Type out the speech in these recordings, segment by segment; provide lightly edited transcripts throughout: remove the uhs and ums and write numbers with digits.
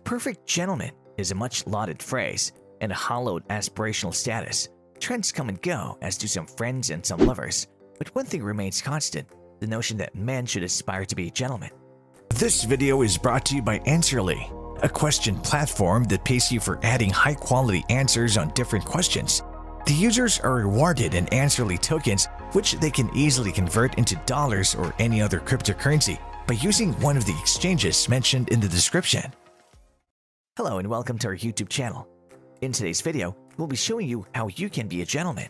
perfect gentleman is a much lauded phrase and a hallowed aspirational status. Trends come and go, as do some friends and some lovers, but one thing remains constant: the notion that men should aspire to be gentlemen. This video is brought to you by Answerly, a question platform that pays you for adding high-quality answers on different questions. The users are rewarded in Answerly tokens, which they can easily convert into dollars or any other cryptocurrency by using one of the exchanges mentioned in the description. Hello and welcome to our YouTube channel. In today's video, we'll be showing you how you can be a gentleman.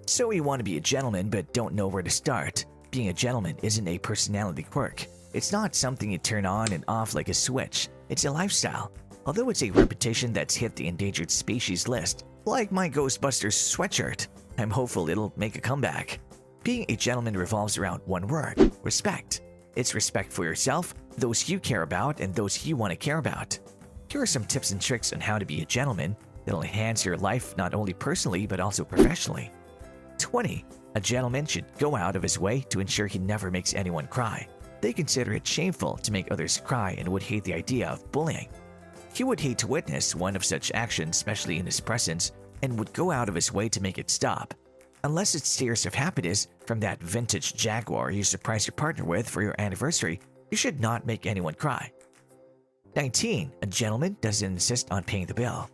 So you want to be a gentleman but don't know where to start. Being a gentleman isn't a personality quirk. It's not something you turn on and off like a switch. It's a lifestyle. Although it's a reputation that's hit the endangered species list, like my Ghostbusters sweatshirt, I'm hopeful it'll make a comeback. Being a gentleman revolves around one word: respect. It's respect for yourself, those you care about, and those you want to care about. Here are some tips and tricks on how to be a gentleman that'll enhance your life not only personally but also professionally. 20. A gentleman should go out of his way to ensure he never makes anyone cry. They consider it shameful to make others cry and would hate the idea of bullying. He would hate to witness one of such actions, especially in his presence, and would go out of his way to make it stop. Unless it's tears of happiness from that vintage Jaguar you surprised your partner with for your anniversary, you should not make anyone cry. 19. A gentleman doesn't insist on paying the bill.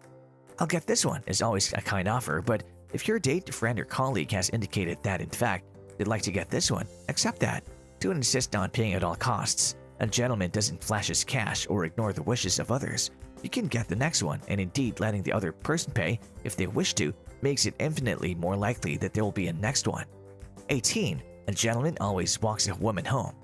I'll get this one is always a kind offer, but if your date, friend, or colleague has indicated that in fact they'd like to get this one, accept that. Don't insist on paying at all costs. A gentleman doesn't flash his cash or ignore the wishes of others. You can get the next one, and indeed letting the other person pay, if they wish to, makes it infinitely more likely that there will be a next one. 18. A gentleman always walks a woman home.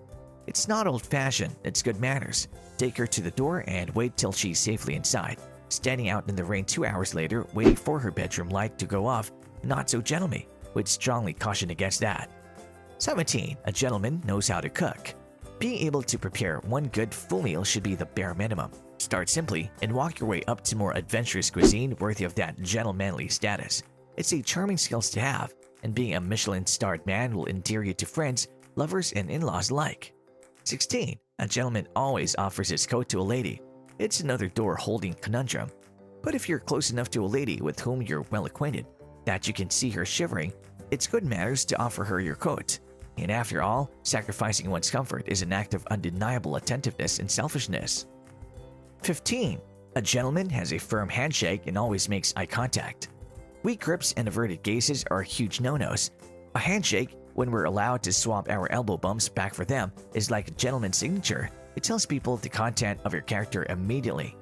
It's not old-fashioned, it's good manners. Take her to the door and wait till she's safely inside. Standing out in the rain 2 hours later, waiting for her bedroom light to go off, not so gentlemanly. Would strongly caution against that. 17. A gentleman knows how to cook. Being able to prepare one good full meal should be the bare minimum. Start simply and walk your way up to more adventurous cuisine worthy of that gentlemanly status. It's a charming skill to have, and being a Michelin-starred man will endear you to friends, lovers, and in-laws alike. 16. A gentleman always offers his coat to a lady. It's another door-holding conundrum. But if you're close enough to a lady with whom you're well acquainted, that you can see her shivering, it's good manners to offer her your coat. And after all, sacrificing one's comfort is an act of undeniable attentiveness and selfishness. 15. A gentleman has a firm handshake and always makes eye contact. Weak grips and averted gazes are huge no-nos. A handshake, when we're allowed to swap our elbow bumps back for them, is like a gentleman's signature. It tells people the content of your character immediately.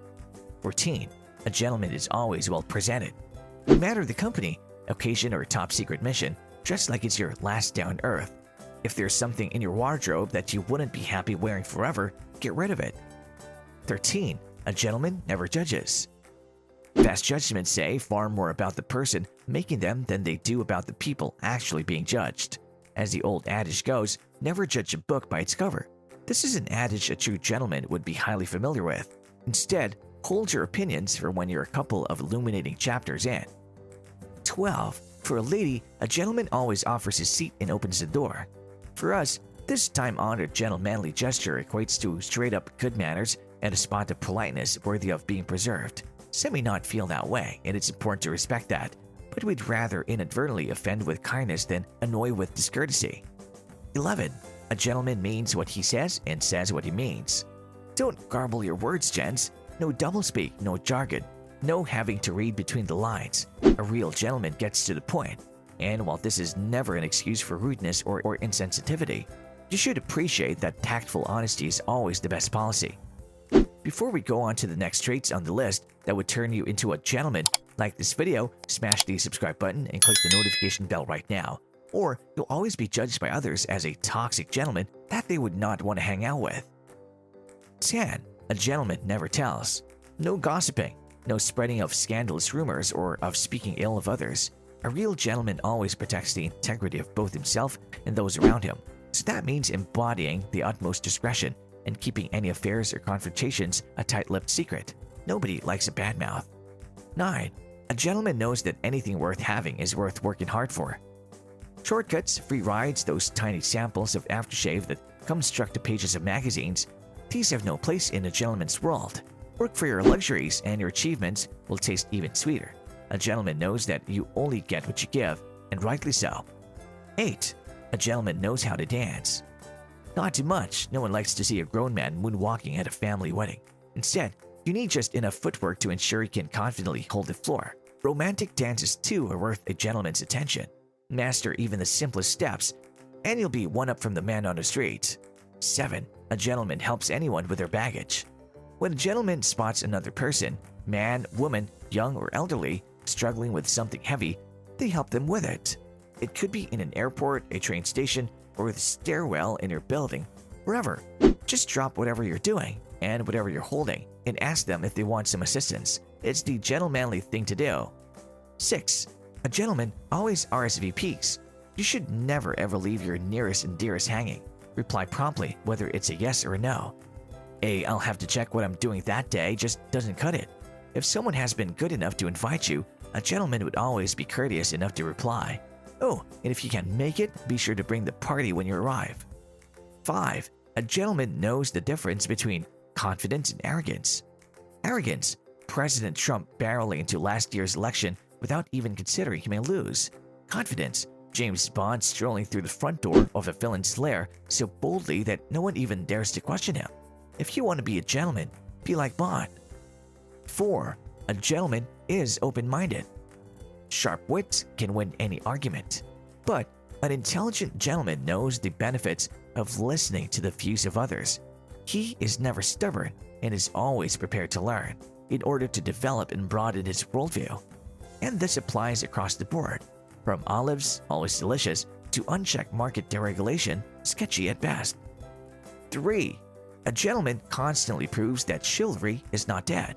14. A gentleman is always well presented. No matter the company, occasion, or top-secret mission, dress like it's your last day on Earth. If there's something in your wardrobe that you wouldn't be happy wearing forever, get rid of it. 13. A gentleman never judges. Fast judgments say far more about the person making them than they do about the people actually being judged. As the old adage goes, never judge a book by its cover. This is an adage a true gentleman would be highly familiar with. Instead, hold your opinions for when you're a couple of illuminating chapters in. 12. For a lady, a gentleman always offers his seat and opens the door. For us, this time-honored gentlemanly gesture equates to straight-up good manners and a spot of politeness worthy of being preserved. Some may not feel that way, and it's important to respect that, but we'd rather inadvertently offend with kindness than annoy with discourtesy. 11. A gentleman means what he says and says what he means. Don't garble your words, gents. No doublespeak, no jargon, no having to read between the lines. A real gentleman gets to the point. And while this is never an excuse for rudeness or insensitivity, you should appreciate that tactful honesty is always the best policy. Before we go on to the next traits on the list that would turn you into a gentleman, like this video, smash the subscribe button, and click the notification bell right now. Or you'll always be judged by others as a toxic gentleman that they would not want to hang out with. 10. A gentleman never tells. No gossiping, no spreading of scandalous rumors or of speaking ill of others. A real gentleman always protects the integrity of both himself and those around him, so that means embodying the utmost discretion and keeping any affairs or confrontations a tight-lipped secret. Nobody likes a bad mouth. 9. A gentleman knows that anything worth having is worth working hard for. Shortcuts, free rides, those tiny samples of aftershave that come struck to pages of magazines, these have no place in a gentleman's world. Work for your luxuries and your achievements will taste even sweeter. A gentleman knows that you only get what you give, and rightly so. 8. A gentleman knows how to dance. Not too much. No one likes to see a grown man moonwalking at a family wedding. Instead, you need just enough footwork to ensure he can confidently hold the floor. Romantic dances too are worth a gentleman's attention. Master even the simplest steps, and you'll be one up from the man on the street. 7. A gentleman helps anyone with their baggage. When a gentleman spots another person, man, woman, young or elderly, struggling with something heavy, they help them with it. It could be in an airport, a train station, or the stairwell in your building, wherever. Just drop whatever you're doing and whatever you're holding and ask them if they want some assistance. It's the gentlemanly thing to do. 6. A gentleman always RSVPs. You should never ever leave your nearest and dearest hanging. Reply promptly, whether it's a yes or a no. I'll have to check what I'm doing that day just doesn't cut it. If someone has been good enough to invite you, a gentleman would always be courteous enough to reply. Oh, and if you can't make it, be sure to bring the party when you arrive. 5. A gentleman knows the difference between confidence and arrogance. Arrogance, President Trump barreling into last year's election without even considering he may lose. Confidence, James Bond strolling through the front door of a villain's lair so boldly that no one even dares to question him. If you want to be a gentleman, be like Bond. 4. A gentleman is open-minded. Sharp wits can win any argument, but an intelligent gentleman knows the benefits of listening to the views of others. He is never stubborn and is always prepared to learn in order to develop and broaden his worldview. And this applies across the board, from olives, always delicious, to unchecked market deregulation, sketchy at best. 3. A gentleman constantly proves that chivalry is not dead.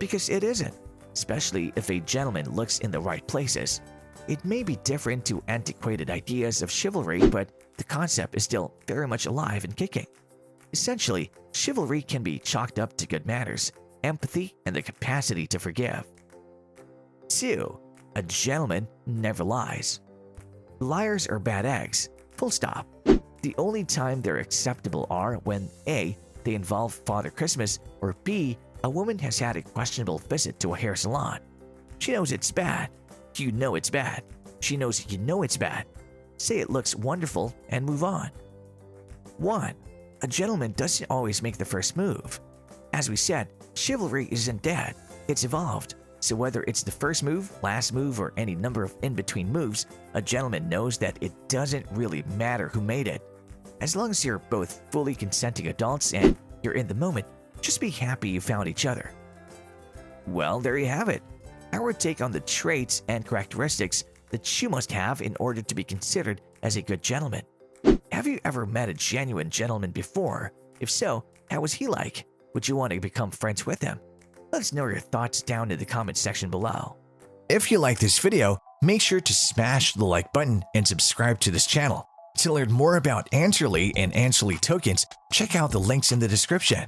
Because it isn't, especially if a gentleman looks in the right places. It may be different to antiquated ideas of chivalry, but the concept is still very much alive and kicking. Essentially, chivalry can be chalked up to good manners, empathy, and the capacity to forgive. 2. A gentleman never lies. Liars are bad eggs, full stop. The only time they're acceptable are when A. They involve Father Christmas, or B. A woman has had a questionable visit to a hair salon. She knows it's bad. You know it's bad. She knows you know it's bad. Say it looks wonderful and move on. 1. A gentleman doesn't always make the first move. As we said, chivalry isn't dead. It's evolved. So whether it's the first move, last move, or any number of in-between moves, a gentleman knows that it doesn't really matter who made it. As long as you're both fully consenting adults and you're in the moment, just be happy you found each other. Well, there you have it. Our take on the traits and characteristics that you must have in order to be considered as a good gentleman. Have you ever met a genuine gentleman before? If so, how was he like? Would you want to become friends with him? Let us know your thoughts down in the comment section below. If you like this video, make sure to smash the like button and subscribe to this channel. To learn more about Answerly and Answerly tokens, check out the links in the description.